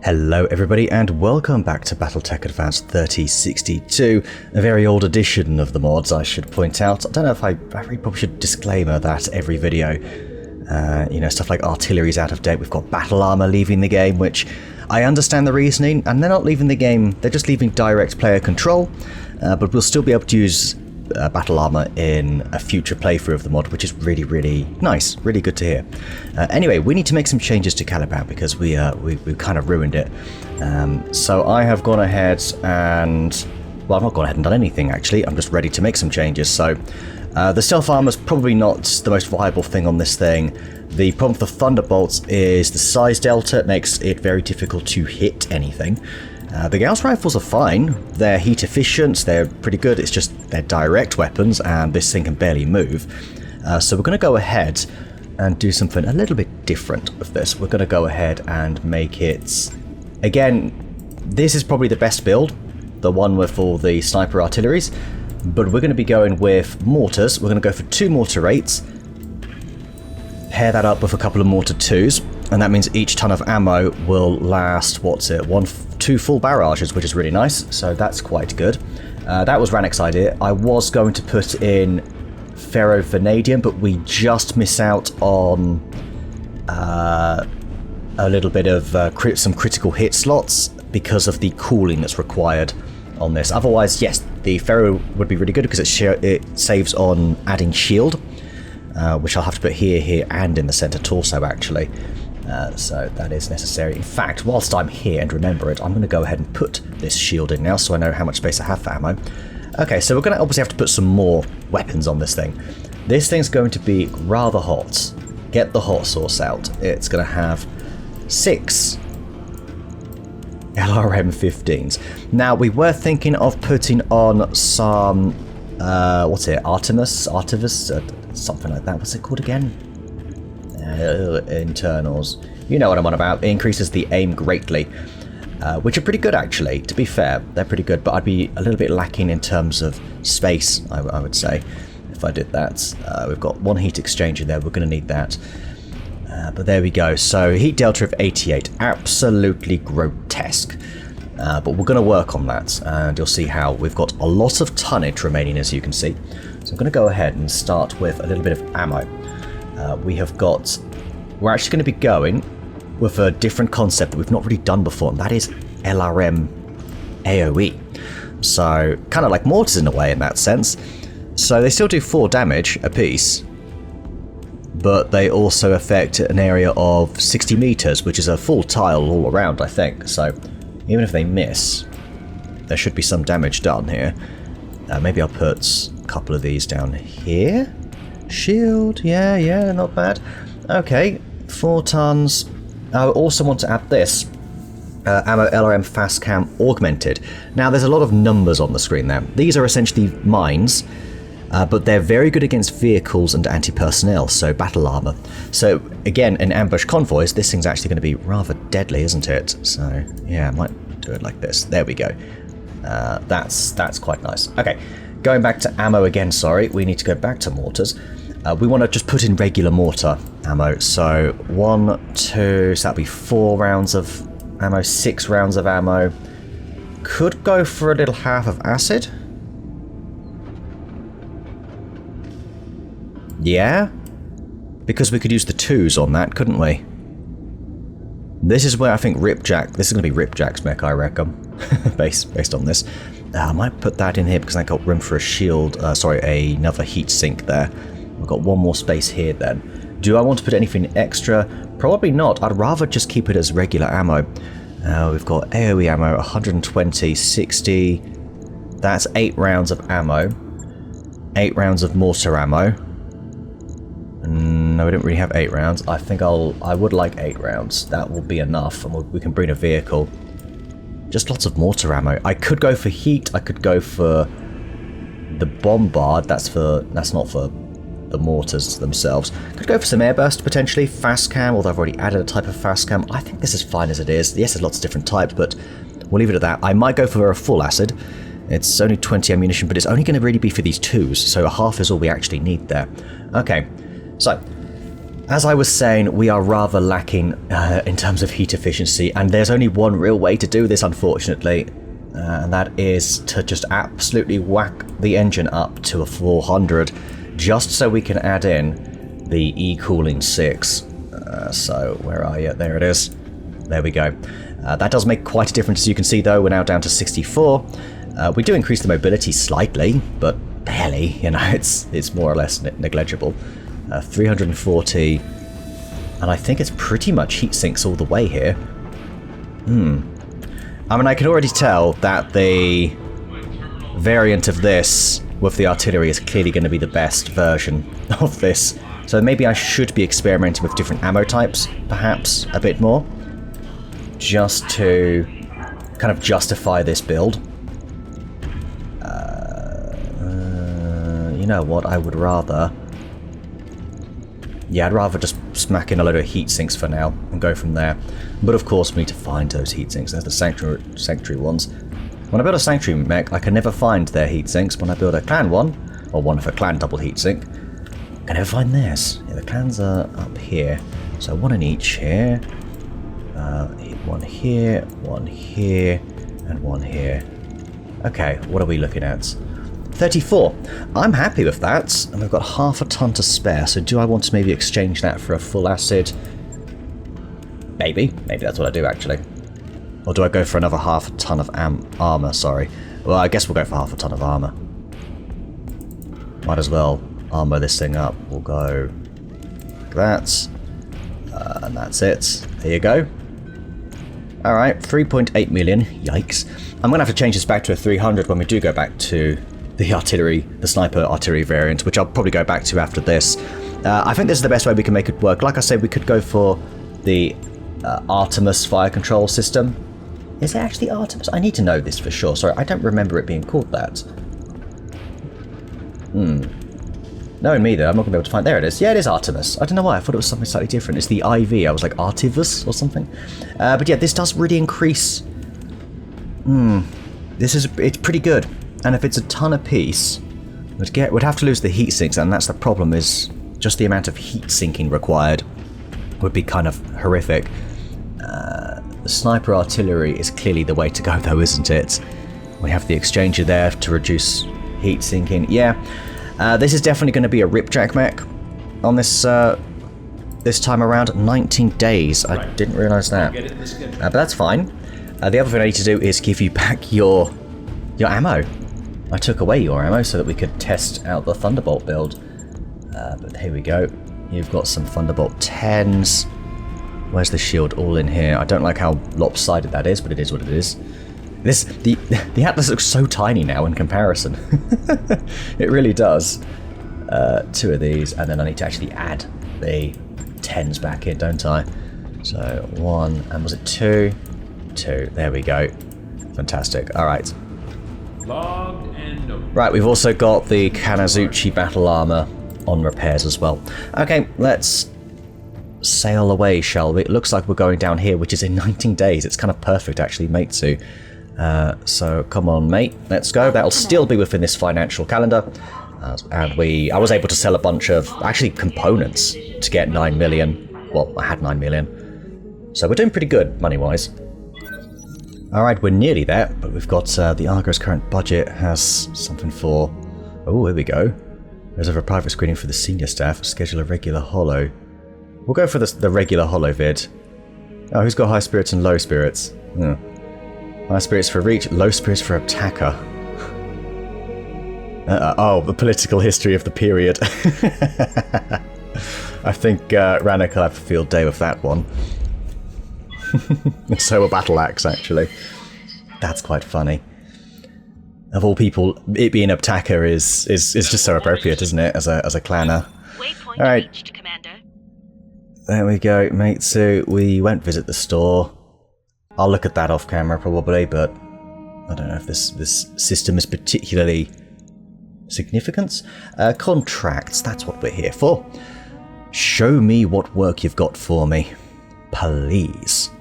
Hello everybody and welcome back to BattleTech Advanced 3062, a very old edition of the mods I should point out. I don't know if I really probably should disclaimer that every video. Stuff like artillery's out of date, we've got battle armor leaving the game, which I understand the reasoning, and they're not leaving the game, they're just leaving direct player control, but we'll still be able to use battle armor in a future playthrough of the mod, which is really, really nice, really good to hear. Anyway, we need to make some changes to Caliban because we kind of ruined it. So I have gone ahead and, well, I've not gone ahead and done anything actually, I'm just ready to make some changes. So the stealth armor is probably not the most viable thing on this thing. The problem with the Thunderbolts is the size delta. It makes it very difficult to hit anything. The Gauss rifles are fine, they're heat efficient, they're pretty good, it's just they're direct weapons and this thing can barely move. So we're going to go ahead and do something a little bit different with this. We're going to go ahead and make it, again, this is probably the best build, the one with all the sniper artilleries, but we're going to be going with mortars. We're going to go for 2 mortar 8s, pair that up with a couple of mortar 2s, and that means each ton of ammo will last, 2 full barrages, which is really nice, so that's quite good. That was Rannick's idea. I was going to put in ferrovanadium, but we just miss out on a little bit of some critical hit slots because of the cooling that's required on this. Otherwise, yes, the ferro would be really good because it saves on adding shield, which I'll have to put here, and in the center torso actually. So that is necessary. In fact, whilst I'm here and remember it, I'm going to go ahead and put this shield in now so I know how much space I have for ammo. Okay, so we're going to obviously have to put some more weapons on this thing. This thing's going to be rather hot. Get the hot sauce out. It's going to have 6 LRM-15s. Now, we were thinking of putting on some, Artemis, something like that. What's it called again? Internals. You know what I'm on about. It increases the aim greatly, which are pretty good actually, to be fair. They're pretty good, but I'd be a little bit lacking in terms of space, I would say, if I did that. We've got 1 heat exchanger there, we're going to need that. But there we go. So heat delta of 88, absolutely grotesque. But we're going to work on that, and you'll see how. We've got a lot of tonnage remaining, as you can see. So I'm going to go ahead and start with a little bit of ammo. We're actually going to be going with a different concept that we've not really done before, and that is LRM AoE. So, kind of like mortars in a way in that sense. So they still do 4 damage apiece, but they also affect an area of 60 meters, which is a full tile all around, I think. So, even if they miss, there should be some damage done here. Maybe I'll put a couple of these down here. Shield, yeah, not bad. Okay, 4 tons. I also want to add this. Ammo LRM fast cam augmented. Now there's a lot of numbers on the screen there. These are essentially mines, but they're very good against vehicles and anti-personnel, so battle armor. So again, in ambush convoys, this thing's actually going to be rather deadly, isn't it? So yeah, I might do it like this. There we go. That's quite nice. Okay, going back to ammo again, sorry, we need to go back to mortars. We want to just put in regular mortar ammo. So 1, 2, so that'll be 4 rounds of ammo, 6 rounds of ammo. Could go for a little half of acid. Yeah, because we could use the 2s on that, couldn't we? This is where I think this is going to be Ripjack's mech, I reckon, based on this. I might put that in here because I got room for a shield, another heat sink there. We've got 1 more space here then. Do I want to put anything extra? Probably not. I'd rather just keep it as regular ammo. We've got AoE ammo, 120, 60. That's 8 rounds of ammo. 8 rounds of mortar ammo. No, we don't really have 8 rounds. I think I would like 8 rounds. That will be enough, and we can bring a vehicle. Just lots of mortar ammo. I could go for heat. I could go for the bombard. That's not for the mortars themselves. Could go for some airburst potentially. Fast cam, although I've already added a type of fast cam. I think this is fine as it is. Yes, there's lots of different types, but we'll leave it at that. I might go for a full acid. It's only 20 ammunition, but it's only going to really be for these 2s, so a half is all we actually need there. Okay, so as I was saying, we are rather lacking in terms of heat efficiency, and there's only one real way to do this, unfortunately, and that is to just absolutely whack the engine up to a 400, just so we can add in the E-Cooling 6. So, where are you? There it is. There we go. That does make quite a difference, as you can see, though. We're now down to 64. We do increase the mobility slightly, but barely, you know, it's more or less negligible. 340, and I think it's pretty much heat sinks all the way here. I mean, I can already tell that the variant of this with the artillery is clearly going to be the best version of this. So maybe I should be experimenting with different ammo types, perhaps, a bit more, just to kind of justify this build. You know what, I would rather... Yeah, I'd rather just smack in a load of heat sinks for now and go from there. But of course, we need to find those heat sinks. There's the sanctuary ones. When I build a sanctuary mech, I can never find their heat sinks. When I build a clan one, or one of a clan double heat sink, I can never find theirs. Yeah, the clans are up here. So one in each here. One here, and one here. Okay, what are we looking at? 34. I'm happy with that, and we've got half a ton to spare, so do I want to maybe exchange that for a full acid? Maybe that's what I do, actually. Or do I go for another half a ton of armor, sorry. Well, I guess we'll go for half a ton of armor. Might as well armor this thing up. We'll go like that, and that's it. There you go. Alright, 3.8 million, yikes. I'm going to have to change this back to a 300 when we do go back to the artillery, the sniper artillery variant, which I'll probably go back to after this. I think this is the best way we can make it work. Like I said, we could go for the Artemis fire control system. Is it actually Artemis? I need to know this for sure. Sorry, I don't remember it being called that. Knowing me, though, I'm not going to be able to find... There it is. Yeah, it is Artemis. I don't know why. I thought it was something slightly different. It's the IV. I was like, Artivus or something. But yeah, this does really increase... It's pretty good. And if it's a ton apiece, we'd have to lose the heat sinks, and that's the problem, is just the amount of heat sinking required would be kind of horrific. The sniper artillery is clearly the way to go, though, isn't it? We have the exchanger there to reduce heat sinking. Yeah, this is definitely going to be a ripjack mech on this this time around. 19 days. I didn't realise that. But that's fine. The other thing I need to do is give you back your ammo. I took away your ammo so that we could test out the Thunderbolt build. But here we go. You've got some Thunderbolt 10s. Where's the shield? All in here. I don't like how lopsided that is, but it is what it is. The Atlas looks so tiny now in comparison. It really does. 2 of these, and then I need to actually add the 10s back in, don't I? So 1, and was it 2? 2. There we go. Fantastic. All right. Logged and noted. Right, we've also got the Kanazuchi battle armor on repairs as well. Okay, let's sail away, shall we? It looks like we're going down here, which is in 19 days. It's kind of perfect, actually, mate, too. So come on, mate, let's go. That'll still be within this financial calendar. And I was able to sell a bunch of, actually, components to get 9 million. Well, I had 9 million. So we're doing pretty good, money-wise. Alright, we're nearly there, but we've got the Argo's current budget has something for... Oh, here we go. There's a private screening for the senior staff. Schedule a regular holo. We'll go for the regular holo vid. Oh, who's got high spirits and low spirits? High spirits for reach, low spirits for attacker. Oh, the political history of the period. I think Rannick will have a field day with that one. So a battle axe, actually. That's quite funny. Of all people, it being attacker is just so appropriate, isn't it? As a clanner. All right. There we go, mate. So we won't visit the store. I'll look at that off camera probably, but I don't know if this system is particularly significant. Contracts. That's what we're here for. Show me what work you've got for me, please.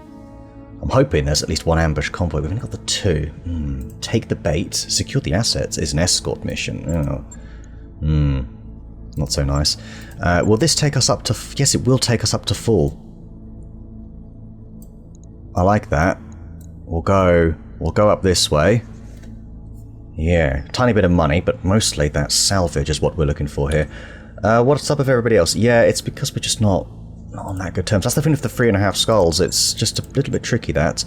I'm hoping there's at least one ambush convoy. We've only got the 2. Take the bait. Secure the assets is an escort mission. Oh. Not so nice. Will this take us up to... Yes, it will take us up to full. I like that. We'll go up this way. Yeah, tiny bit of money, but mostly that salvage is what we're looking for here. What's up with everybody else? Yeah, it's because we're just not on that good terms. That's the thing with the 3.5 skulls. It's just a little bit tricky, that.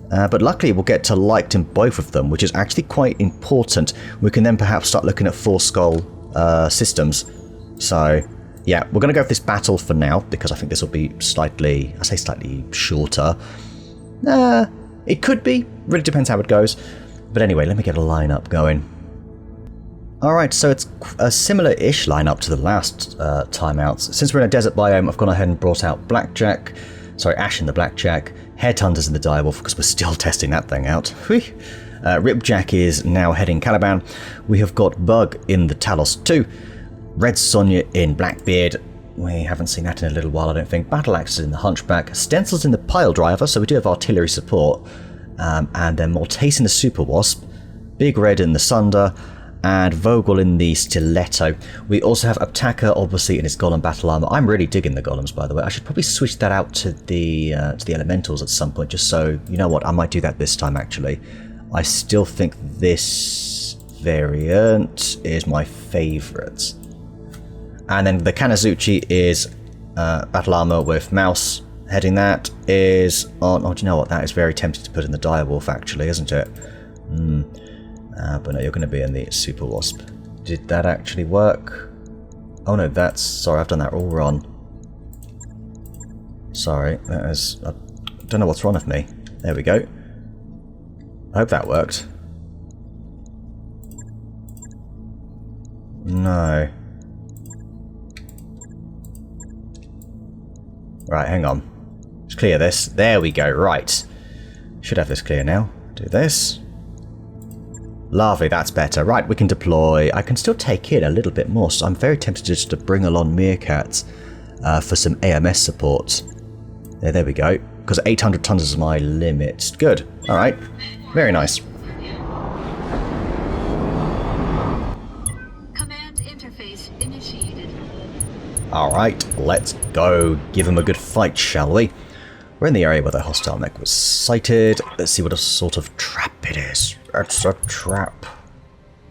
But luckily we'll get to liked in both of them, which is actually quite important. We can then perhaps start looking at 4 skull systems. So, yeah, we're going to go with this battle for now, because I think this will be slightly, I say slightly shorter. It could be. Really depends how it goes. But anyway, let me get a lineup going. Alright, so it's a similar-ish lineup to the last time out. Since we're in a desert biome, I've gone ahead and brought out Blackjack. Sorry, Ash in the Blackjack. Headhunters in the Direwolf, because we're still testing that thing out. Ripjack is now heading Caliban. We have got Bug in the Talos 2. Red Sonja in Blackbeard. We haven't seen that in a little while, I don't think. Battle Axe in the Hunchback. Stencils in the Pile Driver, so we do have artillery support. And then Mortase in the Super Wasp. Big Red in the Sunder. And Vogel in the Stiletto. We also have Aptaka, obviously, in his Golem Battle Armor. I'm really digging the Golems, by the way. I should probably switch that out to the Elementals at some point, just so... You know what, I might do that this time, actually. I still think this variant is my favourite. And then the Kanazuchi is Battle Armor with Mouse. Heading that is on... Oh, do you know what? That is very tempting to put in the Direwolf, actually, isn't it? But no, you're going to be in the Super Wasp. Did that actually work? Oh no, that's... Sorry, I've done that all wrong. Sorry, that is... I don't know what's wrong with me. There we go. I hope that worked. No. Right, hang on. Let's clear this. There we go, right. Should have this clear now. Do this. Lovely, that's better. Right, we can deploy. I can still take in a little bit more, so I'm very tempted just to bring along Meerkat for some AMS support. There we go. Because 800 tons is my limit. Good. Alright. Very nice. Command interface initiated. Alright, let's go. Give them a good fight, shall we? We're in the area where the hostile mech was sighted. Let's see what a sort of trap it is. It's a trap.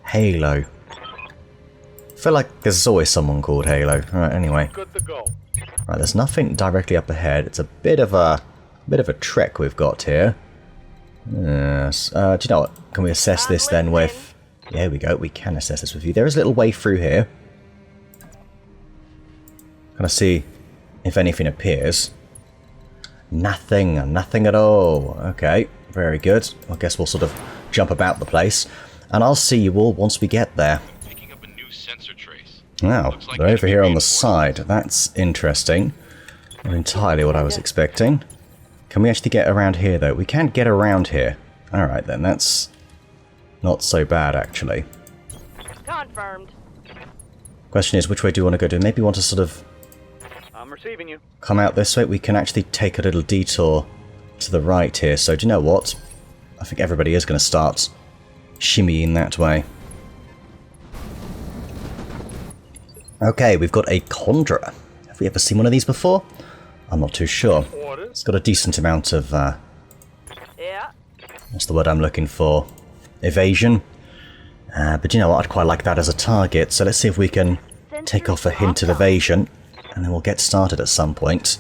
Halo. I feel like there's always someone called Halo. Alright, anyway. Good to go. Right, there's nothing directly up ahead. It's a bit of a trek we've got here. Yes. Do you know what? Can we assess this then with... Yeah, here we go. We can assess this with you. There is a little way through here. Can I see if anything appears? Nothing. Nothing at all. Okay. Very good. I guess we'll sort of jump about the place. And I'll see you all once we get there. Picking up a new sensor trace. Now, they're over here on the side. That's interesting. Not entirely what I was expecting. Can we actually get around here, though? We can get around here. Alright, then. That's not so bad, actually. Confirmed. Question is, which way do you want to go to? Maybe you want to sort of I'm receiving you. come out this way. We can actually take a little detour to the right here. So, do you know what? I think everybody is going to start shimmying that way. Okay, we've got a Conjurer. Have we ever seen one of these before? I'm not too sure. It's got a decent amount of, Yeah. what's the word I'm looking for? Evasion. But you know what, I'd quite like that as a target, so let's see if we can take off a hint of evasion, and then we'll get started at some point.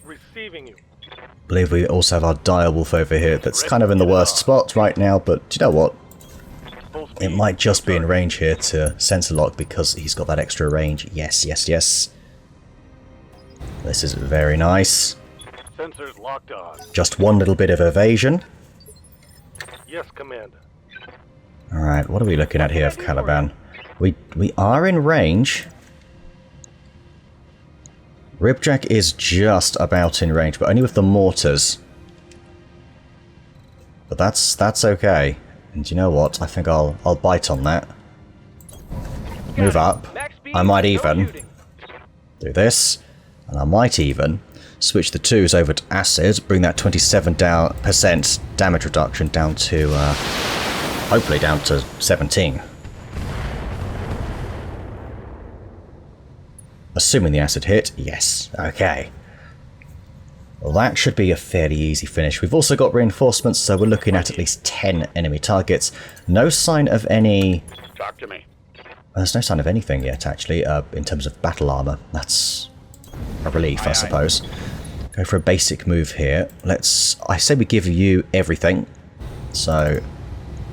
Receiving you. I believe we also have our Direwolf over here that's kind of in the worst spot right now, but do you know what? It might just be in range here to sensor lock because he's got that extra range. Yes, yes, yes. This is very nice. Sensors locked on. Just one little bit of evasion. Yes, Commander. Alright, what are we looking at here of Caliban? We are in range. Ripjack is just about in range, but only with the mortars. But that's okay. And you know what? I think I'll bite on that. Move up. I might even do this. And I might even switch the 2s over to acid, bring that 27% damage reduction down to, hopefully down to 17. Assuming the acid hit, yes. Okay. Well, that should be a fairly easy finish. We've also got reinforcements, so we're looking at least 10 enemy targets. No sign of any... Talk to me. There's no sign of anything yet, actually, in terms of battle armor. That's a relief, I suppose. Go for a basic move here. I say we give you everything. So,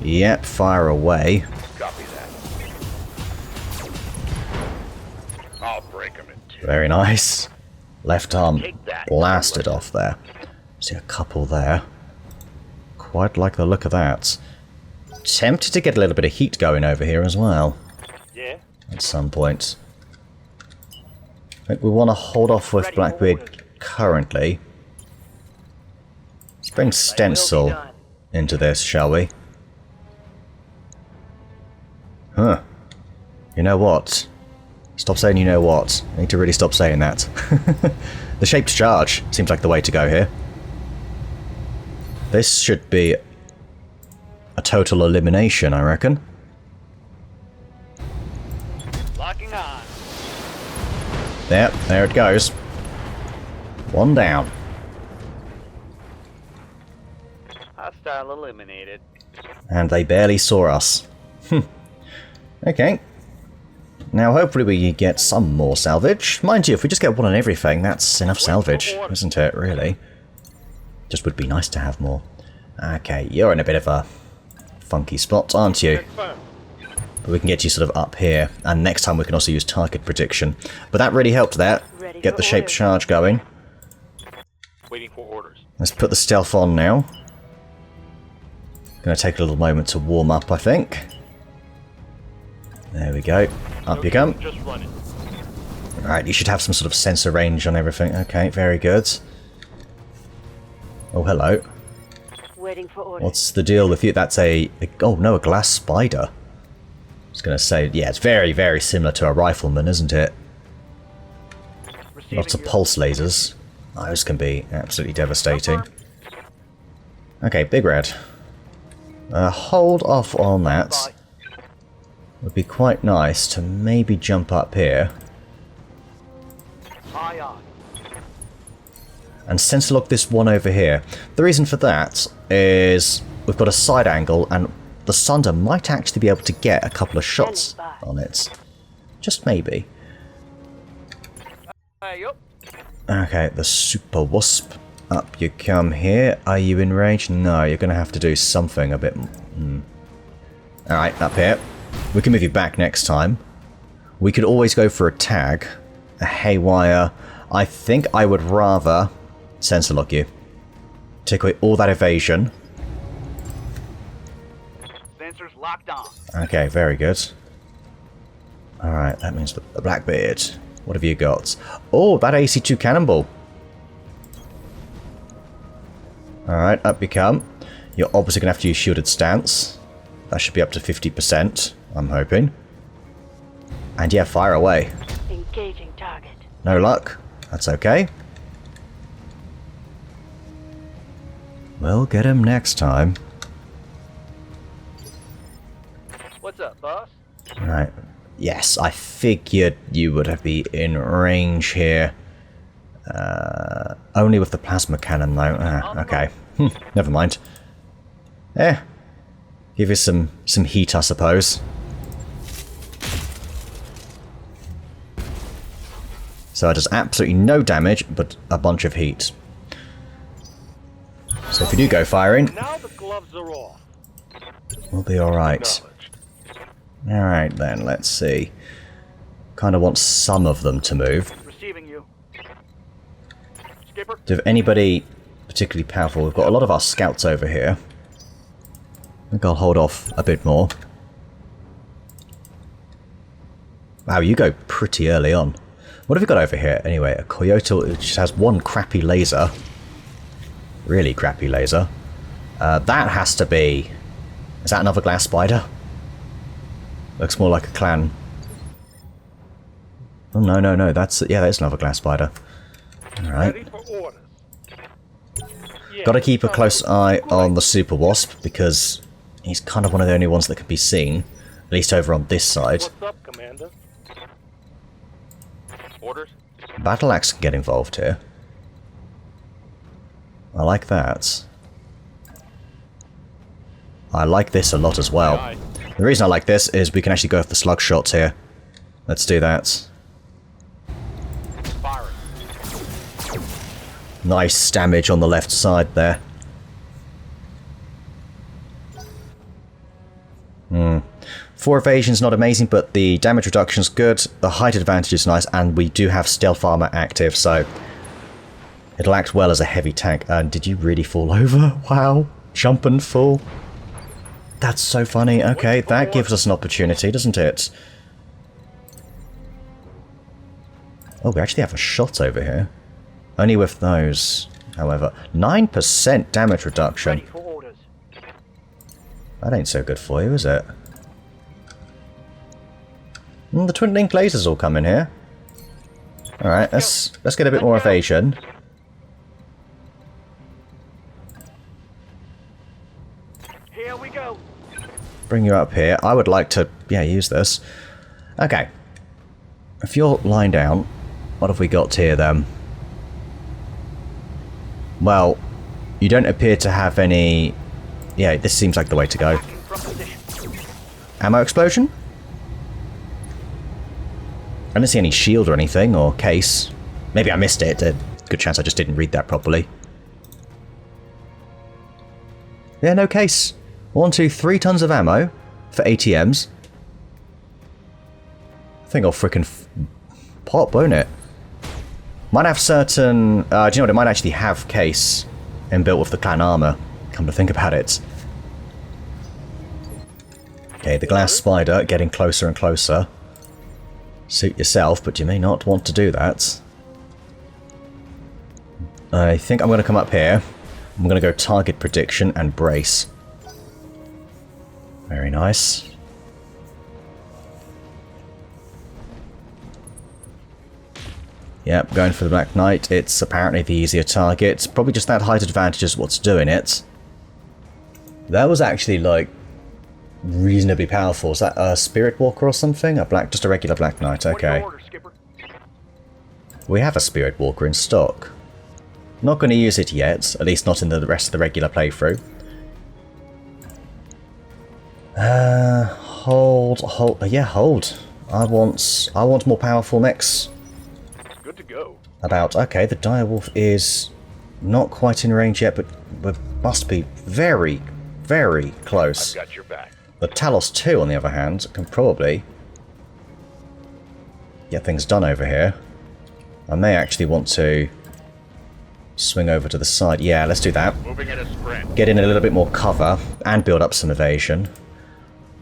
yep, fire away. Copy that. I'll break him in two. Very nice. Left arm Take that. blasted off there. See a couple there. Quite like the look of that. Tempted to get a little bit of heat going over here as well. Yeah? At some point. I think we want to hold off with Blackbeard currently. Let's bring Stencil into this, shall we? Huh. You know what? Stop saying you know what. I need to really stop saying that. The shaped charge seems like the way to go here. This should be a total elimination, I reckon. Locking on. Yep, there it goes. One down. Hostile eliminated. And they barely saw us. Okay. Now hopefully we get some more salvage. Mind you, if we just get one on everything, that's enough salvage, isn't it, really? Just would be nice to have more. Okay, you're in a bit of a funky spot, aren't you? But we can get you sort of up here, and next time we can also use target prediction. But that really helped there. Get the shaped charge going. Waiting for orders. Let's put the stealth on now. Gonna take a little moment to warm up, I think. There we go. Up you come. Just running. Alright, you should have some sort of sensor range on everything. Okay, very good. Oh, hello. Waiting for orders. What's the deal with you? That's a oh no, a glass spider. I was gonna say, yeah, it's very, very similar to a rifleman, isn't it? Lots of pulse lasers. Those can be absolutely devastating. Okay, Big Red. Hold off on that. Would be quite nice to maybe jump up here. Aye, aye. And sensor lock this one over here. The reason for that is we've got a side angle and the Sunder might actually be able to get a couple of shots on it. Just maybe. Yup. Okay, the Super Wasp. Up you come here. Are you in range? No, you're going to have to do something a bit... Alright, up here. We can move you back next time. We could always go for a tag. A haywire. I think I would rather sensor lock you. Take away all that evasion. Sensors locked on. Okay, very good. Alright, that means the Blackbeard. What have you got? Oh, that AC-2 cannonball. Alright, up you come. You're obviously going to have to use shielded stance. That should be up to 50%, I'm hoping. And yeah, fire away. Engaging target. No luck. That's okay. We'll get him next time. What's up, boss? Right. Yes, I figured you would be in range here. Only with the plasma cannon, though. Okay. Never mind. Give you some heat, I suppose. So it does absolutely no damage, but a bunch of heat. So if you do go firing, Now the gloves are off. we'll be alright. Alright then, let's see. Kind of want some of them to move. Receiving you. Skipper. Do you have anybody particularly powerful? We've got a lot of our scouts over here. I think I'll hold off a bit more. Wow, you go pretty early on. What have we got over here? Anyway, a Coyote which has one crappy laser. Really crappy laser. That has to be... Is that another glass spider? Looks more like a clan. Oh, no. That's... Yeah, that's another glass spider. Alright. Ready for orders. Yeah, Gotta keep a close eye on the Super Wasp, because he's kind of one of the only ones that can be seen. At least over on this side. What's up, Commander? Orders? Battle Axe can get involved here. I like that. I like this a lot as well. Aye. The reason I like this is we can actually go for the slug shots here. Let's do that. Firing. Nice damage on the left side there. 4 evasion's not amazing, but the damage reduction's good, the height advantage is nice, and we do have stealth armor active, so it'll act well as a heavy tank. And did you really fall over? Wow. Jump and fall. That's so funny. Okay, that gives us an opportunity, doesn't it? Oh, we actually have a shot over here. Only with those, however. 9% damage reduction. Ready for orders. That ain't so good for you, is it? The twin link lasers all come in here. Alright, let's get a bit more evasion. Here we go. Bring you up here. I would like to, yeah, use this. Okay. If you're lying down, what have we got here then? Well, you don't appear to have any... Yeah, this seems like the way to go. Attacking from position. Ammo explosion? I didn't see any shield or anything, or case. Maybe I missed it. A good chance I just didn't read that properly. Yeah, no case. 1, 2, 3 tons of ammo for ATMs. I think I'll frickin' pop, won't it? Might have certain... do you know what? It might actually have case inbuilt with the clan armor. Come to think about it. Okay, the glass spider getting closer and closer. Suit yourself, but you may not want to do that. I think I'm going to come up here. I'm going to go target prediction and brace. Very nice. Yep, going for the Black Knight. It's apparently the easier target. Probably just that height advantage is what's doing it. That was actually, like, reasonably powerful. Is that a Spirit Walker or something? Just a regular Black Knight, okay. Order, Skipper. We have a Spirit Walker in stock. Not going to use it yet, at least not in the rest of the regular playthrough. Hold. Yeah, hold. I want more powerful mechs. Good to go. Okay, the Direwolf is not quite in range yet, but must be very, very close. Got your back. The Talos 2, on the other hand, can probably get things done over here. I may actually want to swing over to the side. Yeah, let's do that. Moving at a sprint. Get in a little bit more cover and build up some evasion.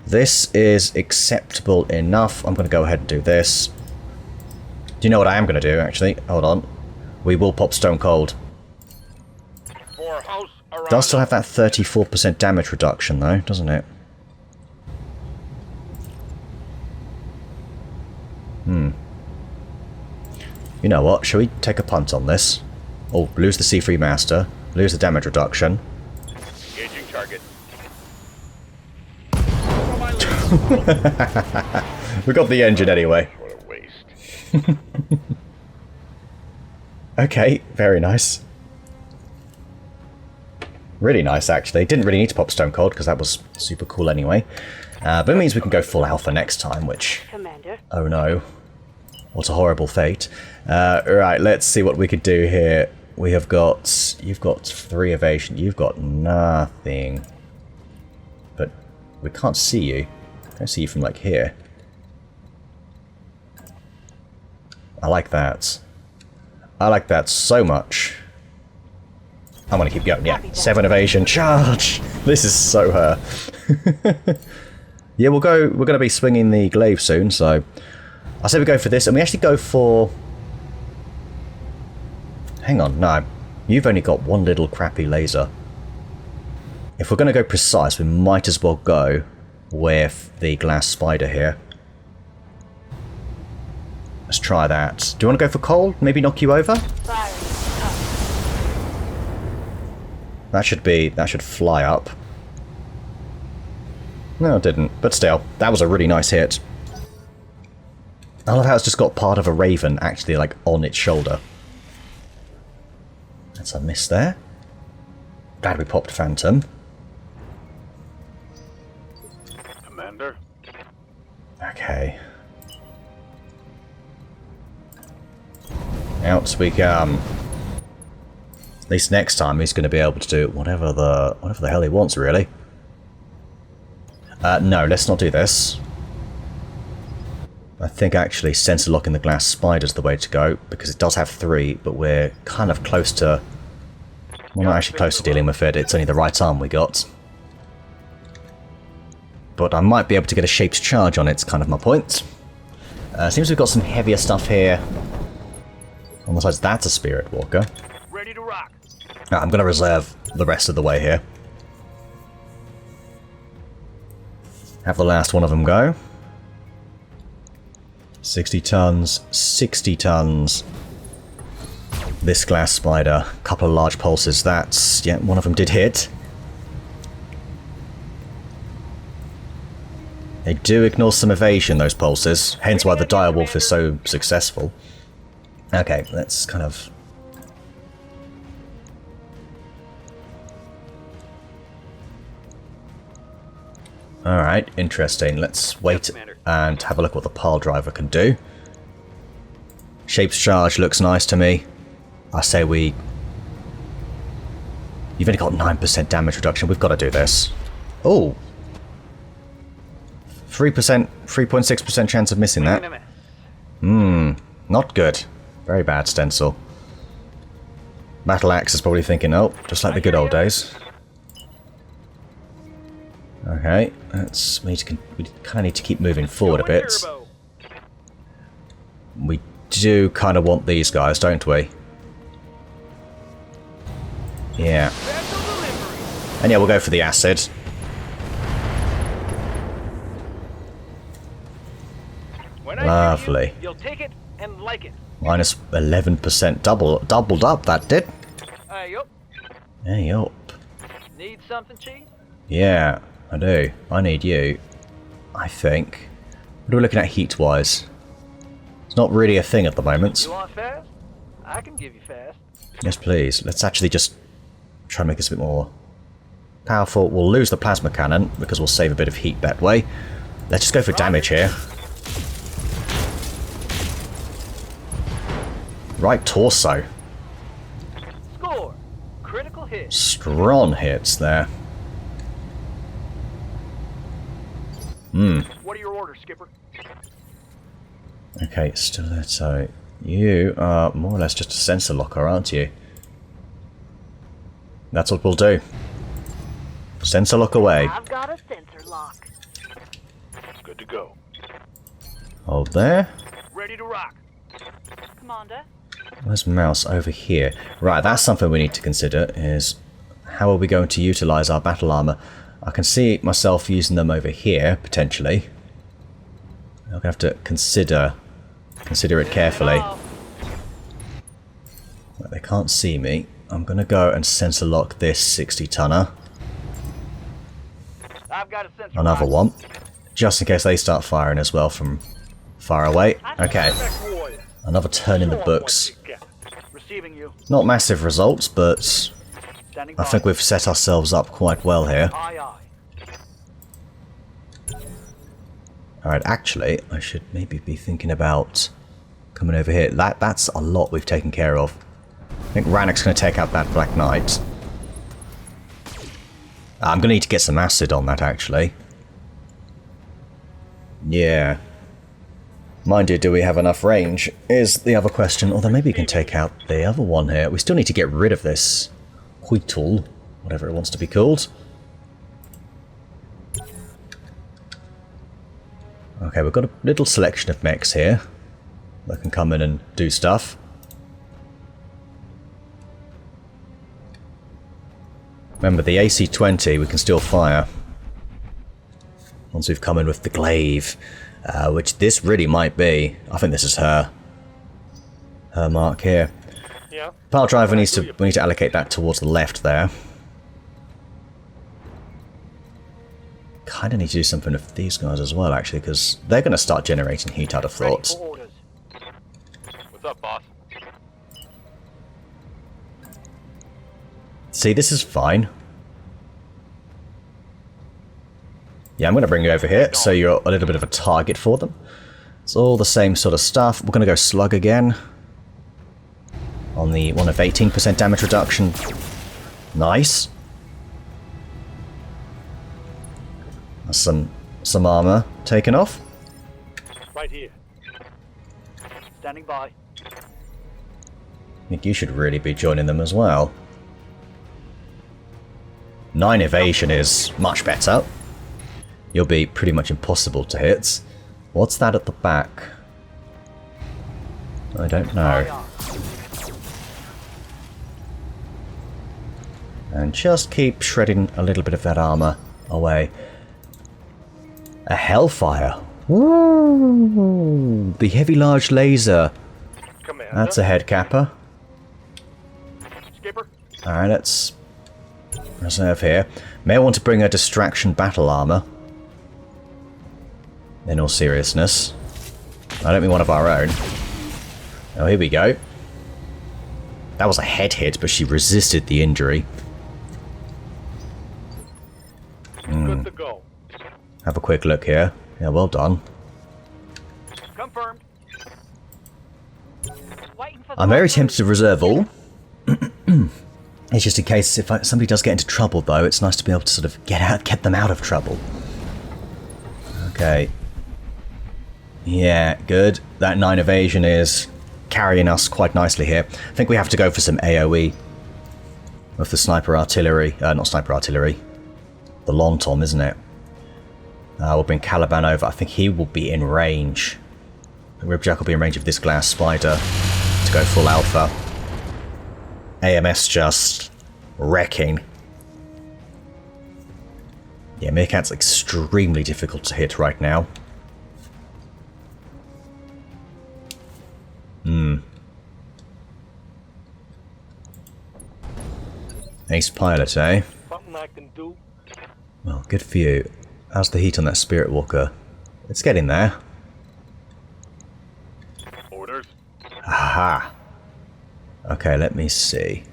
This is acceptable enough. I'm going to go ahead and do this. Do you know what I am going to do, actually? Hold on. We will pop Stone Cold. For house around. Does still have that 34% damage reduction, though, doesn't it? You know what? Shall we take a punt on this? Oh, lose the C3 Master. Lose the damage reduction. Engaging target. We got the engine anyway. What a waste. Okay, very nice. Really nice, actually. Didn't really need to pop Stone Cold because that was super cool anyway. But it means we can go full alpha next time, which... Commander. Oh no. What a horrible fate. Right, let's see what we could do here. We have got... You've got 3 evasion. You've got nothing. But we can't see you. I can see you from, like, here. I like that. I like that so much. I'm gonna keep going, yeah. 7 evasion, charge! This is so her. Yeah, we're gonna be swinging the glaive soon, so... I say we go for this, and we actually go for... Hang on, no. You've only got one little crappy laser. If we're gonna go precise, we might as well go with the glass spider here. Let's try that. Do you want to go for cold? Maybe knock you over? That should fly up. No, it didn't. But still, that was a really nice hit. I love how it's just got part of a raven actually like on its shoulder. That's a miss there. Glad we popped Phantom. Commander. Okay. Out we come. At least next time he's going to be able to do whatever the hell he wants, really. No, let's not do this. I think actually sensor locking the glass spider's the way to go, because it does have 3, but we're kind of close to... We're not actually close to dealing with it, it's only the right arm we got. But I might be able to get a shaped charge on it's kind of my point. Seems we've got some heavier stuff here. On the sides, that's a Spirit Walker. Ready to rock. I'm going to reserve the rest of the way here. Have the last one of them go. 60 tons, 60 tons. This glass spider, couple of large pulses, that's... yeah, one of them did hit. They do ignore some evasion, those pulses, hence why the direwolf is so successful. Okay, let's kind of... Alright, interesting. Let's wait and have a look what the pile driver can do. Shape's charge looks nice to me. I say we... You've only got 9% damage reduction. We've got to do this. Oh! 3%, 3.6% chance of missing that. Not good. Very bad, Stencil. Battle Axe is probably thinking, oh, just like the good old days. Okay, we kind of need to keep moving forward a bit. We do kind of want these guys, don't we? Yeah. And yeah, we'll go for the acid. Lovely. You'll take it and like it. Minus 11%. Doubled up, that did. Hey, up. Hey, up. Need something, Chief? Yeah, I do. I need you. I think. What are we looking at heat-wise? It's not really a thing at the moment. You want fast? I can give you fast. Yes, please. Let's actually just try and make this a bit more powerful. We'll lose the plasma cannon because we'll save a bit of heat that way. Let's just go for damage here. Right torso. Score. Critical hit. Strong hits there. What are your orders, Skipper? Okay, still there. So you are more or less just a sensor locker, aren't you? That's what we'll do. Sensor lock away. I've got a sensor lock. Good to go. Hold there. Ready to rock. Commander. Where's mouse? Over here. Right, that's something we need to consider, is how are we going to utilise our battle armour? I can see myself using them over here, potentially. I'm going to have to consider it carefully. Right, they can't see me. I'm going to go and sensor lock this 60-tonner. I've got a sensor Another lock. one. Just in case they start firing as well from far away. Okay. Another turn in the books. Receiving you. Not massive results, but Standing I by. think we've set ourselves up quite well here. Aye, aye. Alright, actually, I should maybe be thinking about coming over here. That's a lot we've taken care of. I think Rannoch's going to take out that Black Knight. I'm going to need to get some acid on that, actually. Yeah. Mind you, do we have enough range, is the other question. Although maybe we can take out the other one here. We still need to get rid of this Huitul, whatever it wants to be called. Okay, we've got a little selection of mechs here that can come in and do stuff. Remember, the AC-20 we can still fire once we've come in with the glaive, which this really might be. I think this is her mark here. Yeah. Pile driver needs to, we need to allocate that towards the left there. Kind of need to do something with these guys as well, actually, because they're going to start generating heat, I'd have Ready thought. for orders. What's up, boss? See, this is fine. Yeah, I'm going to bring you over here, so you're a little bit of a target for them. It's all the same sort of stuff. We're going to go slug again. On the one of 18% damage reduction. Nice. That's some armor taken off. Right here. Standing by. I think you should really be joining them as well. 9 evasion is much better. You'll be pretty much impossible to hit. What's that at the back? I don't know. And just keep shredding a little bit of that armor away. A Hellfire. Woo! The heavy large laser. Commander. That's a head capper. Skipper. Alright, let's reserve here. May want to bring a distraction battle armor. In all seriousness. I don't mean one of our own. Oh, here we go. That was a head hit, but she resisted the injury. Good to go. Have a quick look here. Yeah, well done. Confirmed. Waiting for the I'm very right tempted to reserve all. It's just in case if somebody does get into trouble, though, it's nice to be able to sort of get them out of trouble. Okay. Yeah, good. That 9 evasion is carrying us quite nicely here. I think we have to go for some AoE with the sniper artillery. Not sniper artillery. The long tom, isn't it? We'll bring Caliban over. I think he will be in range. Ribjack will be in range of this glass spider to go full alpha. AMS just wrecking. Yeah, Meerkat's extremely difficult to hit right now. Ace pilot, eh? Something I can do. Well, good for you. How's the heat on that Spirit Walker? It's getting there. Orders. Aha! Okay, let me see.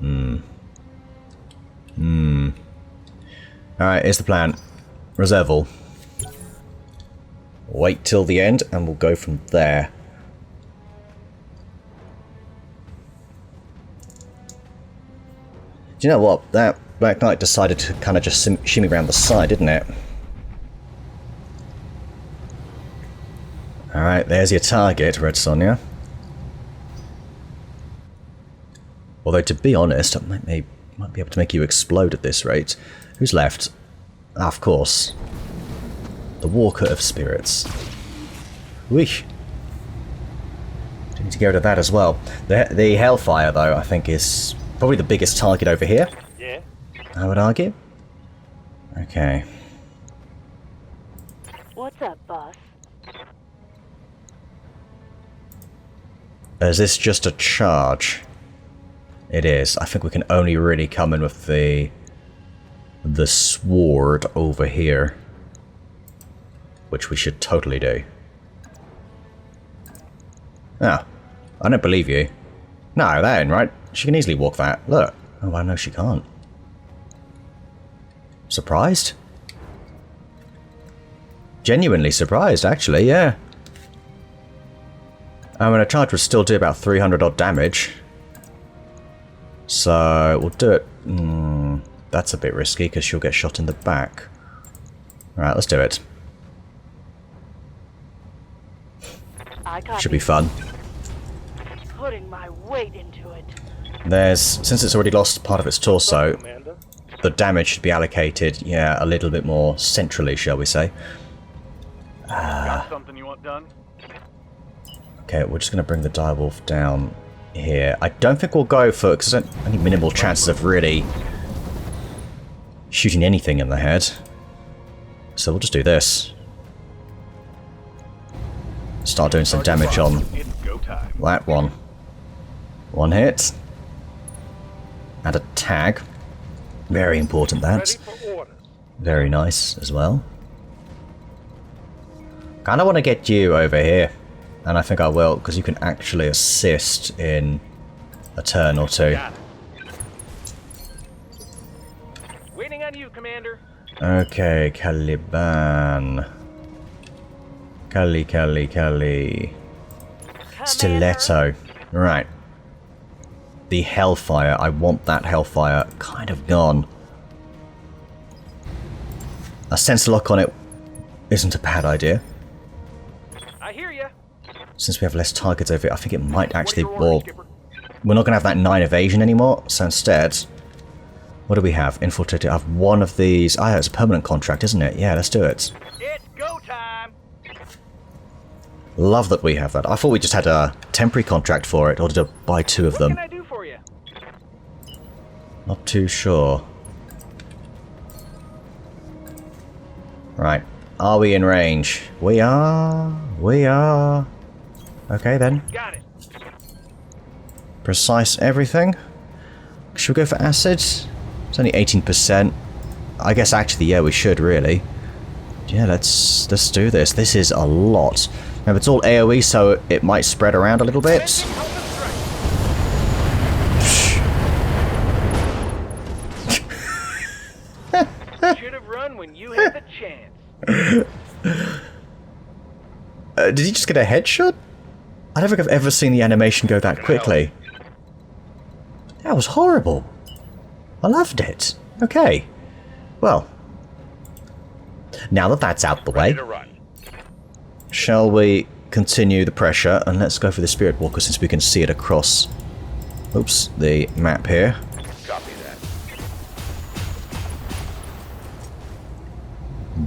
Alright, here's the plan. Reserve all. Wait till the end, and we'll go from there. Do you know what? That Black Knight decided to kind of just shimmy around the side, didn't it? Alright, there's your target, Red Sonja. Although, to be honest, I might be able to make you explode at this rate. Who's left? Ah, of course. The Walker of Spirits. Weesh. Need to get rid of that as well. The Hellfire, though, I think is probably the biggest target over here. Yeah. I would argue. Okay. What's up, boss? Is this just a charge? It is. I think we can only really come in with the sword over here. Which we should totally do. Ah, I don't believe you. No, that ain't right. She can easily walk that. Look. Oh, well, no, she can't. Surprised? Genuinely surprised, actually, yeah. I mean, a charge would still do about 300 odd damage. So, we'll do it. That's a bit risky because she'll get shot in the back. Alright, let's do it. I copy. Should be fun. Putting my weight into it. Since it's already lost part of its torso, Commander. the damage should be allocated, yeah, a little bit more centrally, shall we say. Got something you want done? Okay, we're just going to bring the direwolf down here. I don't think we'll go for, because there's only minimal chances of really shooting anything in the head. So we'll just do this. Start doing some damage on It's go time. that one. One hit. And a tag. Very important, that. Ready for orders. Very nice as well. Kinda want to get you over here. And I think I will, because you can actually assist in a turn or two. Got it. Waiting on you, Commander. Okay, Caliban. Cali. Stiletto. Right. The Hellfire. I want that Hellfire kind of gone. A sensor lock on it isn't a bad idea. I hear ya. Since we have less targets over it, I think it might actually... What are your orders, Well, Skipper? we're not going to have that 9 evasion anymore, so instead... What do we have? Infiltrator. I have one of these... Ah, it's a permanent contract, isn't it? Yeah, let's do it. It's go time. Love that we have that. I thought we just had a temporary contract for it, or did I buy 2 of What them? can I do for you? Not too sure. Right. Are we in range? We are. We are. Okay then. Got it. Precise everything. Should we go for acid? It's only 18%. I guess actually, yeah, we should really. Yeah, let's do this. This is a lot. Now it's all AoE, so it might spread around a little bit. Should have run when you had the chance. Did he just get a headshot? I don't think I've ever seen the animation go that quickly. That was horrible. I loved it. Okay. Well. Now that that's out the way, Ready to run. shall we continue the pressure? And let's go for the Spirit Walker since we can see it across... Oops, the map here. Copy that.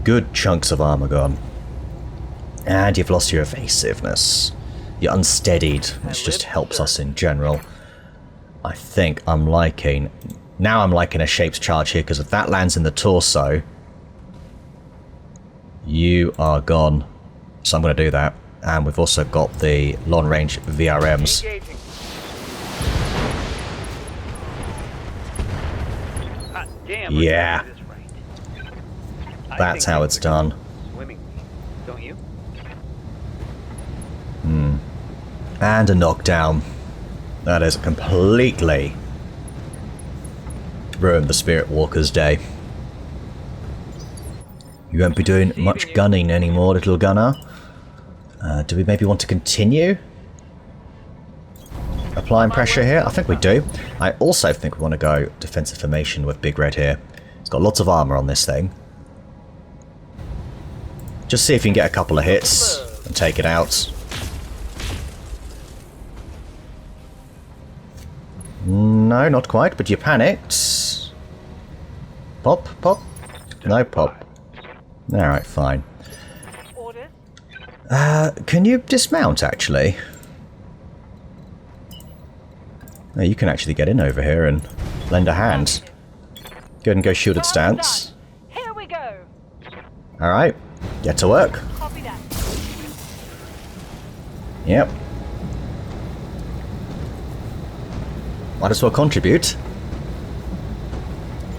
Good chunks of armor gone. And you've lost your evasiveness. You're unsteadied, which just helps us in general. I think I'm liking... Now I'm liking a shaped charge here, because if that lands in the torso, you are gone. So I'm going to do that. And we've also got the long-range VRMs. Engaging. Hot damn. we're Yeah. gonna do this right. I That's think how things it's are going done. swimmingly, don't you? And a knockdown. That is completely ruined the Spirit Walker's day. You won't be doing much gunning anymore, little gunner. Do we maybe want to continue applying pressure here? I think we do. I also think we want to go defensive formation with Big Red here. It's got lots of armor on this thing. Just see if you can get a couple of hits and take it out. No, not quite, but you panicked. Pop, pop. No pop. Alright, fine. Orders? Can you dismount, actually? No, you can actually get in over here and lend a hand. Go ahead and go shielded stance. Here we go. Alright, get to work. Copy that. Yep. Might as well contribute.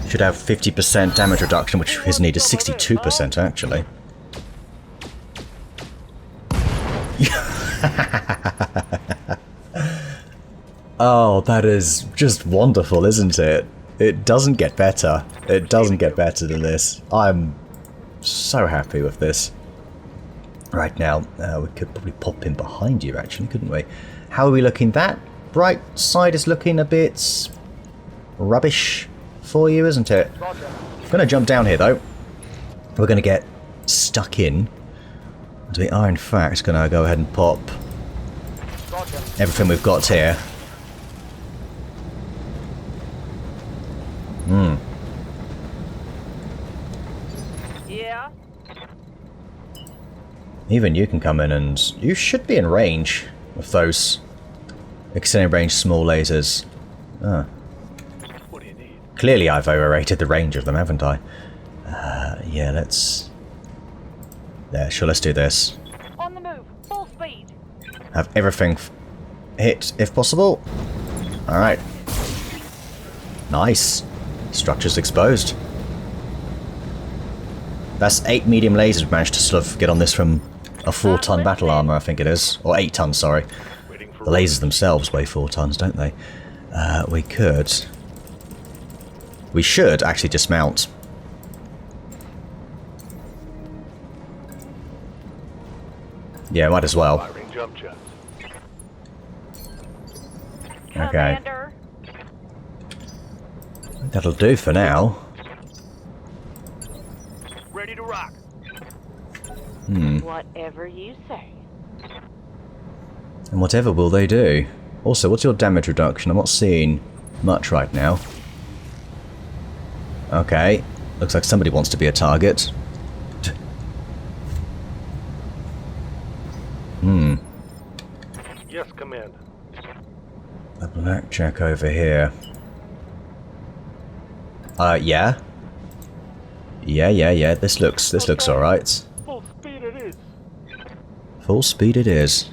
Should have 50% damage reduction, which his need is 62% actually. Oh, that is just wonderful, isn't it? It doesn't get better. It doesn't get better than this. I'm so happy with this. Right now, we could probably pop in behind you actually, couldn't we? How are we looking? That right side is looking a bit rubbish for you, isn't it? I'm going to jump down here though. We're going to get stuck in. We are in fact going to go ahead and pop everything we've got here. Yeah. Even you can come in and you should be in range with those extended range small lasers. Ah. What do you need? Clearly I've overrated the range of them, haven't I? Yeah, let's... There, sure, let's do this. On the move. Full speed. Have everything hit if possible. Alright. Nice. Structure's exposed. That's 8 medium lasers we managed to sort of get on this from a 4-ton battle armor, I think it is. Or 8 tons, sorry. Waiting for The lasers themselves weigh 4 tons, don't they? We could... We should actually dismount. Yeah, might as well. firing jump jets. Okay. Commander. That'll do for now. Ready to rock. Whatever you say. And whatever will they do? Also, what's your damage reduction? I'm not seeing much right now. Okay. Looks like somebody wants to be a target. Yes, command. A blackjack over here. Yeah. Yeah. This looks alright. Full speed it is. Full speed it is.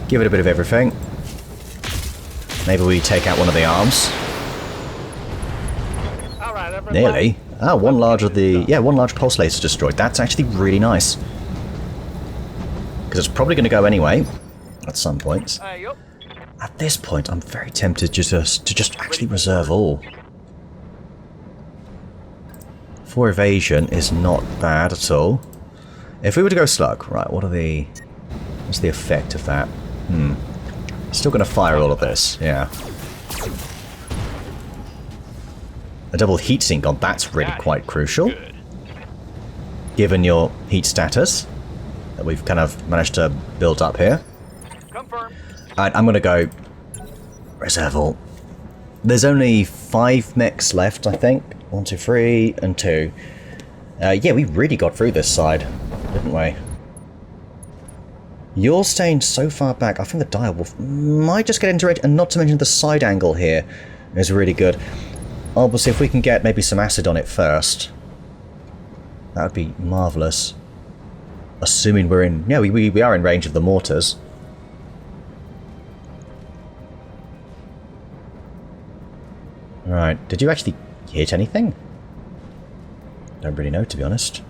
Give it a bit of everything. Maybe we take out one of the arms. All right, everybody. Nearly. Ah, one large of the... Yeah, one large pulse laser destroyed. That's actually really nice. Because it's probably going to go anyway. At some point. Yup. At this point, I'm very tempted to just actually reserve all. 4 evasion is not bad at all. If we were to go slug, right, what are the... What's the effect of that? Still going to fire all of this, yeah. A double heatsink on that's really quite crucial. Given your heat status that we've kind of managed to build up here. Confirm. Alright, I'm going to go reserve all. There's only 5 mechs left, I think. 1, 2, 3, and 2. Yeah, we really got through this side, didn't we? You're staying so far back. I think the direwolf might just get into it, and not to mention the side angle here is really good. Obviously, if we can get maybe some acid on it first, that would be marvellous. Assuming we're in... Yeah, we are in range of the mortars. Right, did you actually hit anything? Don't really know, to be honest.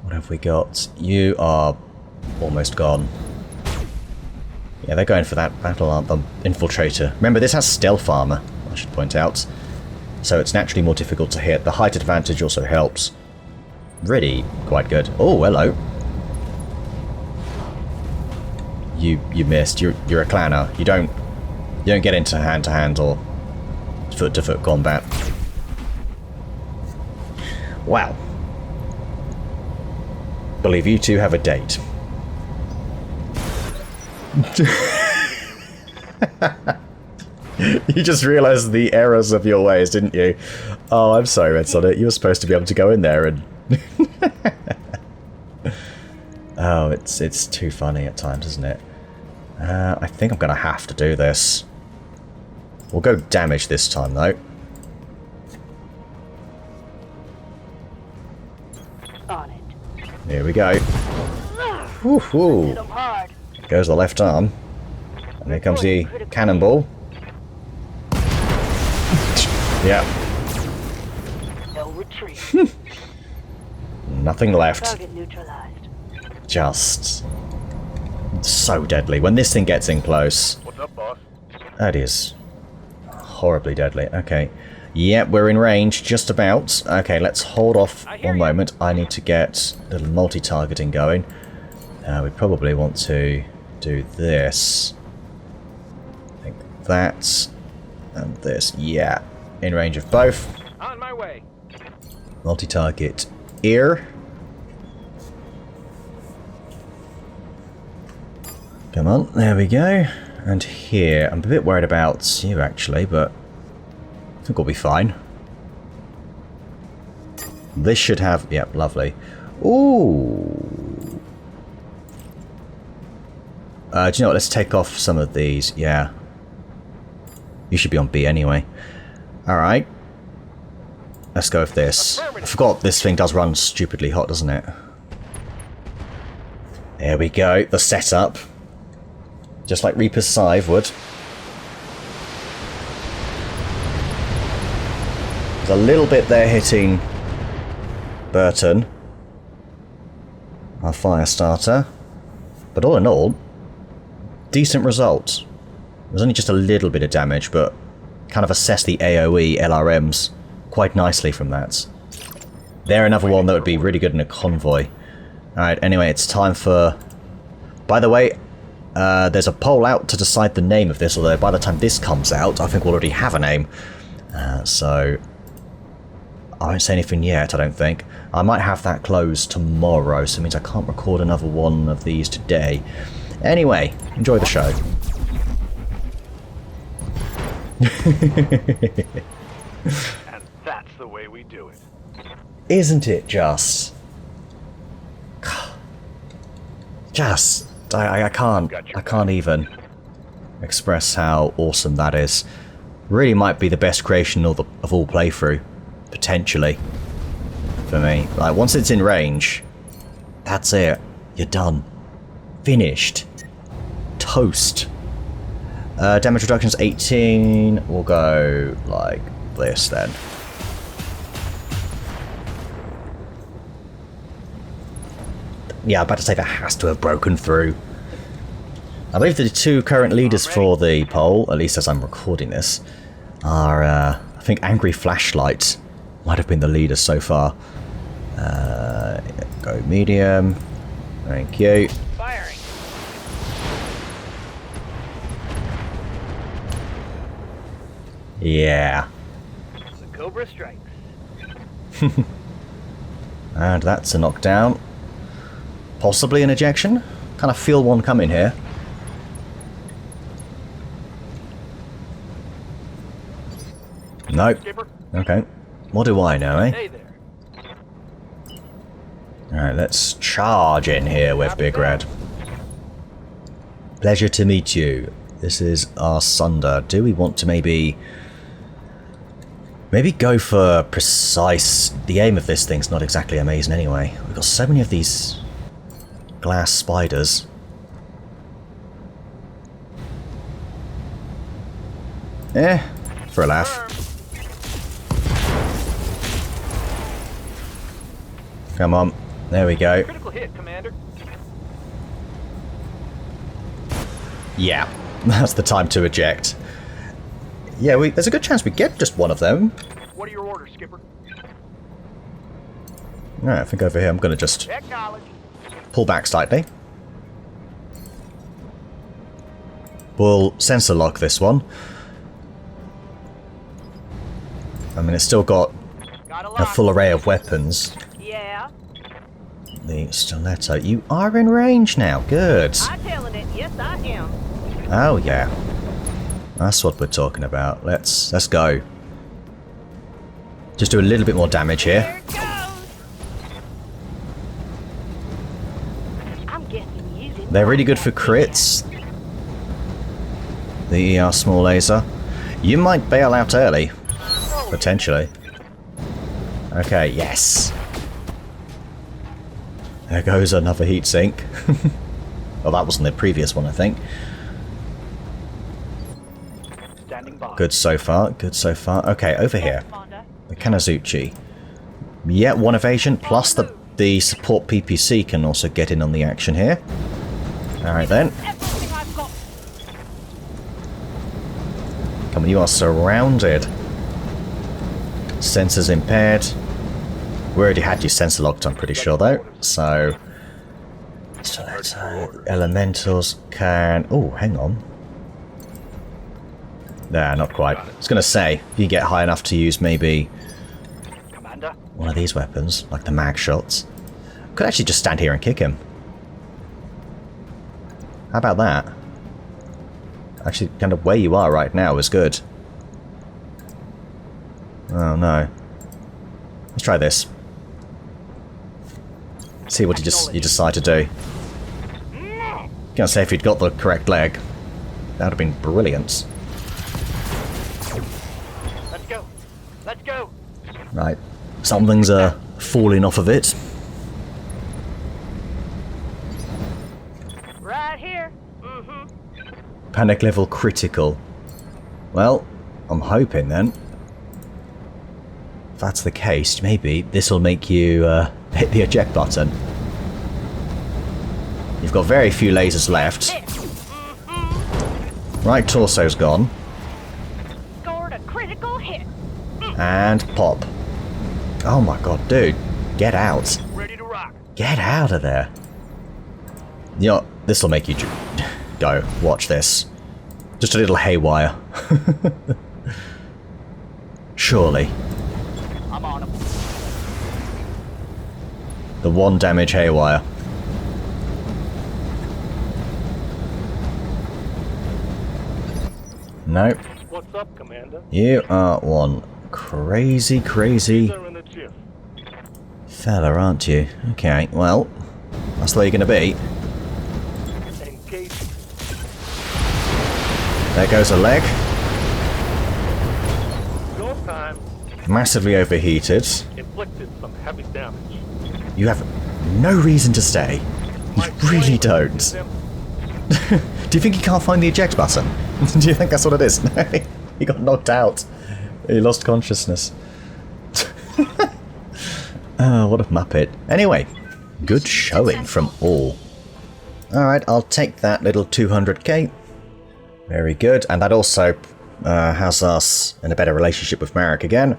What have we got? You are almost gone. Yeah, they're going for that battle armor, infiltrator. Remember, this has stealth armor, I should point out. So it's naturally more difficult to hit. The height advantage also helps. Really quite good. Oh, hello. You missed. You're a clanner. You don't get into hand-to-hand or foot-to-foot combat. Wow. Believe you two have a date. You just realised the errors of your ways, didn't you? Oh, I'm sorry, Red Sonnet. You were supposed to be able to go in there and... Oh, it's too funny at times, isn't it? I think I'm going to have to do this. We'll go damage this time, though. On it. Here we go. Woohoo! Hit 'em hard. Goes the left arm. And here comes the cannonball. Yeah. No retreat. Nothing left. Target neutralized. Just so deadly. When this thing gets in close, What's up, boss? that is horribly deadly. Okay. Yep, we're in range, just about. Okay, let's hold off one moment. I need to get a little multi-targeting going. We probably want to do this. I think that and this. Yeah, in range of both. On my way. Multi-target ear. Come on, there we go. And here, I'm a bit worried about you actually, but I think we'll be fine. This should have... Yep, lovely. Ooh. Do you know what? Let's take off some of these. Yeah. You should be on B anyway. Alright. Let's go with this. I forgot this thing does run stupidly hot, doesn't it? There we go. The setup. Just like Reaper's Scythe would. There's a little bit there hitting Burton. Our fire starter. But all in all, decent results. There's only just a little bit of damage, but kind of assessed the AoE LRMs quite nicely from that. They're another one that would be really good in a convoy. Alright, anyway, it's time for... By the way, there's a poll out to decide the name of this, although by the time this comes out, I think we'll already have a name. So... I won't say anything yet, I don't think. I might have that closed tomorrow, so it means I can't record another one of these today. Anyway, enjoy the show. And that's the way we do it. Isn't it just? I can't even express how awesome that is. Really might be the best creation of all playthrough, potentially, for me. Like, once it's in range, that's it. You're done. Finished. Toast. Damage reduction's 18. We'll go like this then. Yeah, I'm about to say that has to have broken through. I believe the two current leaders for the poll, at least as I'm recording this, are, I think Angry Flashlight might have been the leader so far. Go medium. Thank you. Firing. Yeah. The Cobra strikes. And that's a knockdown. Possibly an ejection? Kind of feel one coming here. Nope. Skipper, Okay. What do I know, eh? Hey there. Alright, let's charge in here with Big Red. Pleasure to meet you. This is our Sunder. Do we want to maybe go for precise... The aim of this thing's not exactly amazing anyway. We've got so many of these glass spiders. For a laugh. Come on. There we go. Critical hit, Commander. Yeah, that's the time to eject. Yeah, there's a good chance we get just one of them. what are your orders, Skipper? Alright, I think over here I'm going to just Acknowledge. pull back slightly. We'll sensor lock this one. I mean, it's still got Got a a lot. full array of weapons. Yeah, The stiletto. You are in range now. Good. I'm telling it. Yes, I am. Oh yeah. That's what we're talking about. Let's go. Just do a little bit more damage here. There it goes. I'm guessing you didn't. They're really like good for that, crits. The ER small laser. You might bail out early. Potentially. Okay, yes. There goes another heatsink. Well, that wasn't the previous one, I think. Standing by. Good so far, good so far. Okay, over here. Commander. The Kanazuchi. Yeah, one evasion, plus the support PPC can also get in on the action here. Alright then. Everything I've got. Come on, you are surrounded. Sensors impaired. We already had you sensor locked, I'm pretty sure, though. So let's elementals can... Oh, hang on. Nah, not quite. I was going to say, if you get high enough to use maybe Commander. one of these weapons, like the mag shots, could actually just stand here and kick him. How about that? Actually, kind of where you are right now is good. Oh no. Let's try this. See what you decide to do. Gonna say if you'd got the correct leg, that would have been brilliant. Let's go. Let's go. Right, something's falling off of it. Right here. Mm-hmm. Panic level critical. Well, I'm hoping then. if that's the case, maybe this will make you hit the eject button. You've got very few lasers left. Right torso's gone. Scored a critical hit. And pop. Oh my god, dude. Get out. Ready to rock. Get out of there. You know, this will make you go. Watch this. Just a little haywire. Surely. I'm on him. The 1 damage haywire. Nope. What's up, Commander? You are one crazy They're in the jiff. fella, aren't you? Okay, well, that's the way you're going to be. Engage. There goes a leg. Go time. Massively overheated. Inflicted some heavy damage. You have no reason to stay. You really don't. Do you think he can't find the eject button? Do you think that's what it is? No, he got knocked out. He lost consciousness. Oh, what a muppet. Anyway, good showing from all. Alright, I'll take that little 200k. Very good. And that also has us in a better relationship with Marek again.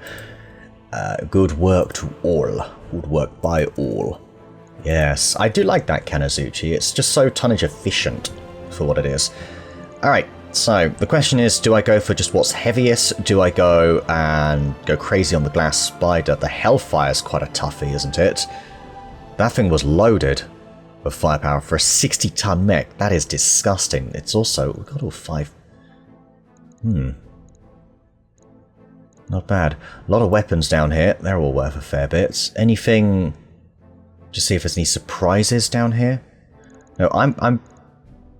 Good work to all. Good work by all. Yes, I do like that Kanazuchi. It's just so tonnage efficient for what it is. Alright, so the question is, do I go for just what's heaviest? Do I go and go crazy on the glass spider? The Hellfire's quite a toughie, isn't it? That thing was loaded with firepower for a 60-ton mech. That is disgusting. It's also... we've got all 5... Not bad. A lot of weapons down here. They're all worth a fair bit. Anything... just see if there's any surprises down here. No, I'm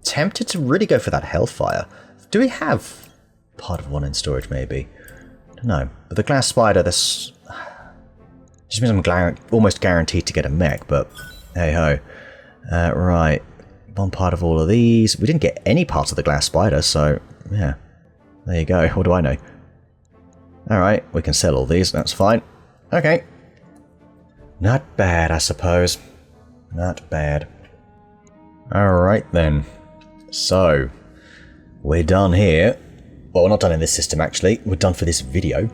tempted to really go for that Hellfire. Do we have part of one in storage, maybe? I don't know. But the glass spider, this just means I'm almost guaranteed to get a mech, but hey-ho. Right. One part of all of these. We didn't get any parts of the glass spider, so yeah. There you go. What do I know? Alright, we can sell all these. That's fine. Okay. Not bad, I suppose. Not bad. Alright then. So, we're done here. Well, we're not done in this system, actually. We're done for this video.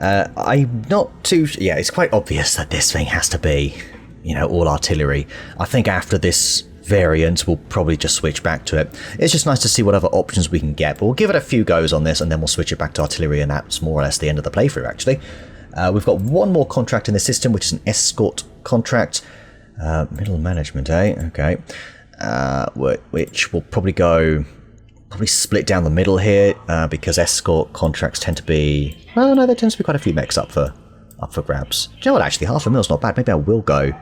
I'm not too... yeah, it's quite obvious that this thing has to be, you know, all artillery. I think after this variant, we'll probably just switch back to it. It's just nice to see what other options we can get. But we'll give it a few goes on this, and then we'll switch it back to artillery, and that's more or less the end of the playthrough, actually. We've got one more contract in the system, which is an escort contract. Middle management, eh? Okay. Which will probably go... probably split down the middle here, because escort contracts tend to be... well, no, there tends to be quite a few mechs up for grabs. Do you know what, actually, $500,000's not bad. Maybe I will go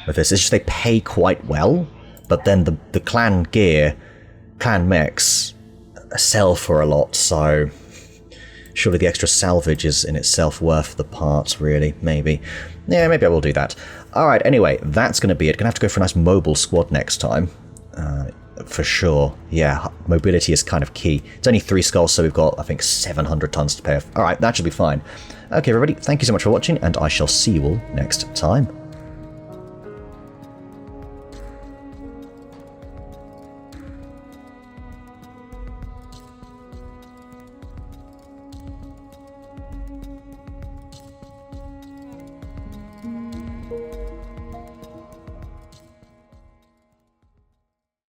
with this. It's just they pay quite well, but then the clan gear, clan mechs, sell for a lot, so... surely the extra salvage is in itself worth the parts, really. Maybe. Yeah, maybe I will do that. Alright, anyway, that's going to be it. Going to have to go for a nice mobile squad next time. For sure. Yeah, mobility is kind of key. It's only 3 skulls, so we've got, I think, 700 tons to pay off. Alright, that should be fine. Okay, everybody, thank you so much for watching, and I shall see you all next time.